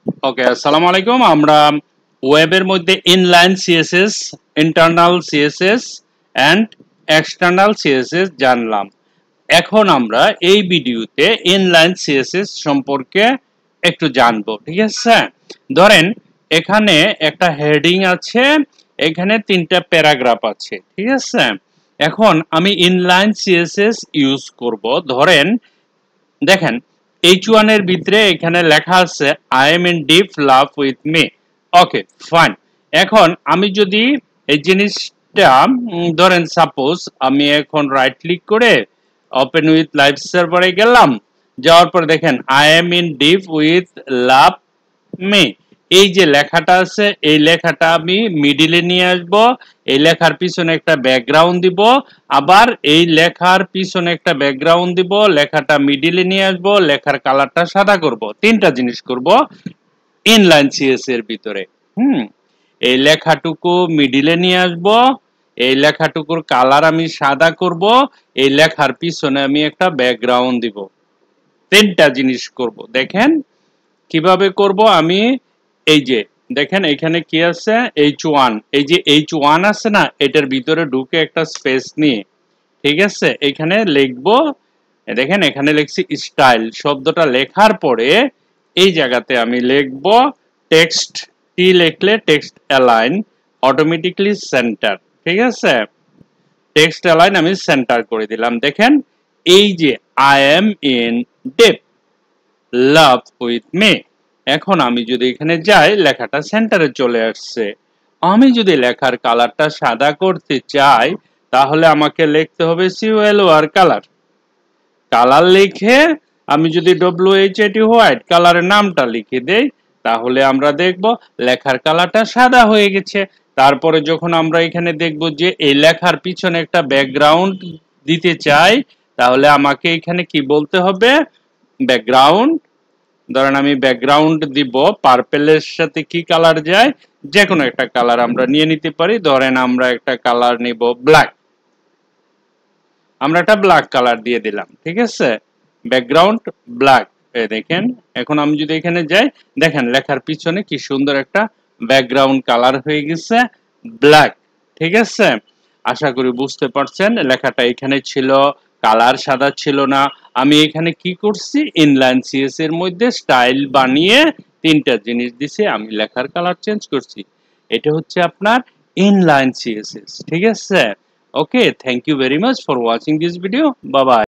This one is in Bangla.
ওকে, আসসালামু আলাইকুম। আমরা ওয়েবের মধ্যে inline CSS, internal CSS and external CSS জানলাম। এখন আমরা এই ভিডিওতে ইনলাইন সিএসএস সম্পর্কে একটু জানবো, ঠিক আছে? ধরেন এখানে একটা হেডিং আছে, এখানে 3টা প্যারাগ্রাফ আছে, ঠিক আছে? এখন আমি ইনলাইন সিএসএস ইউজ করব। ধরেন দেখেন H1 এর ভিতরে এখানে লেখা আছে I am in deep love with me. Okay, fine. এখন আমি যদি এই জিনিসটা ধরেন সাপোজ আমি এখন রাইট ক্লিক করে ওপেন উইথ লাইভ সার্ভারে গেলাম, যাওয়ার পর দেখেন I am in deep with love me. এই যে লেখাটা আছে এই লেখাটা আমি মিডিলে নিয়ে আসব, এই লেখার পিছনে একটা ব্যাকগ্রাউন্ড দিব, আবার এই লেখার পিছনে একটা ব্যাকগ্রাউন্ড দিব, লেখাটা মিডিলে নিয়ে আসব, লেখার কালারটা সাদা করব। 3টা জিনিস করব ইনলাইন সিএস এর ভিতরে। এই লেখাটুকু মিডিলে নিয়ে আসব, এই লেখাটুকুর কালার আমি সাদা করব, এই লেখার পিছনে আমি একটা ব্যাকগ্রাউন্ড দিব। 3টা জিনিস করব। দেখেন কিভাবে করব আমি। এই যে দেখেন এখানে কি আছে H1, এই যে H1 আছে না, এটার ভিতরে ঢুকে একটা স্পেস নিয়ে, ঠিক আছে, এখানে লিখব। দেখেন এখানে লিখছি স্টাইল শব্দটা লেখার পরে এই জায়গাতে আমি লিখব টেক্সট। টি লিখলে টেক্সট অ্যালাইন অটোমেটিক্যালি সেন্টার, ঠিক আছে? টেক্সট অ্যালাইন আমি সেন্টার করে দিলাম। দেখেন এই যে I am in deep love with me, এখন আমি যদি এখানে যাই লেখাটা সেন্টারে চলে আসছে। আমি যদি লেখার কালারটা সাদা করতে চাই তাহলে আমাকে লিখতে হবে COLOR কালার। কালার লিখে আমি যদি WHAT হোয়াইট কালারের নামটা লিখে দেই তাহলে আমরা দেখব লেখার কালারটা সাদা হয়ে গেছে। তারপরে যখন আমরা এখানে দেখব যে এই লেখার পিছনে একটা ব্যাকগ্রাউন্ড দিতে চাই তাহলে আমাকে এখানে কি বলতে হবে, ব্যাকগ্রাউন্ড। ধরেন আমি ব্যাকগ্রাউন্ড দিব, পার্পেলের সাথে কি কালার যায়, যে কোনো একটা কালার আমরা নিয়ে নিতে পারি। ধরেন আমরা একটা কালার নিব ব্ল্যাক, আমরা একটা ব্ল্যাক কালার দিয়ে দিলাম, ঠিক আছে? Background black. এই দেখেন এখন আমি যদি এখানে যাই দেখেন লেখার পিছনে কি সুন্দর একটা ব্যাকগ্রাউন্ড কালার হয়ে গেছে ব্ল্যাক, ঠিক আছে? আশা করি বুঝতে পারছেন। লেখাটা এখানে ছিল, কালার সাদা ছিল না। আমি এখানে কি করছি, ইনলাইন সিএস এর মধ্যে স্টাইল বানিয়ে 3টা জিনিস দিছি, আমি লেখার কালার চেঞ্জ করছি। এটা হচ্ছে আপনার ইনলাইন সিএসএস, ঠিক আছে? Okay, thank you very much for watching this video. Bye bye.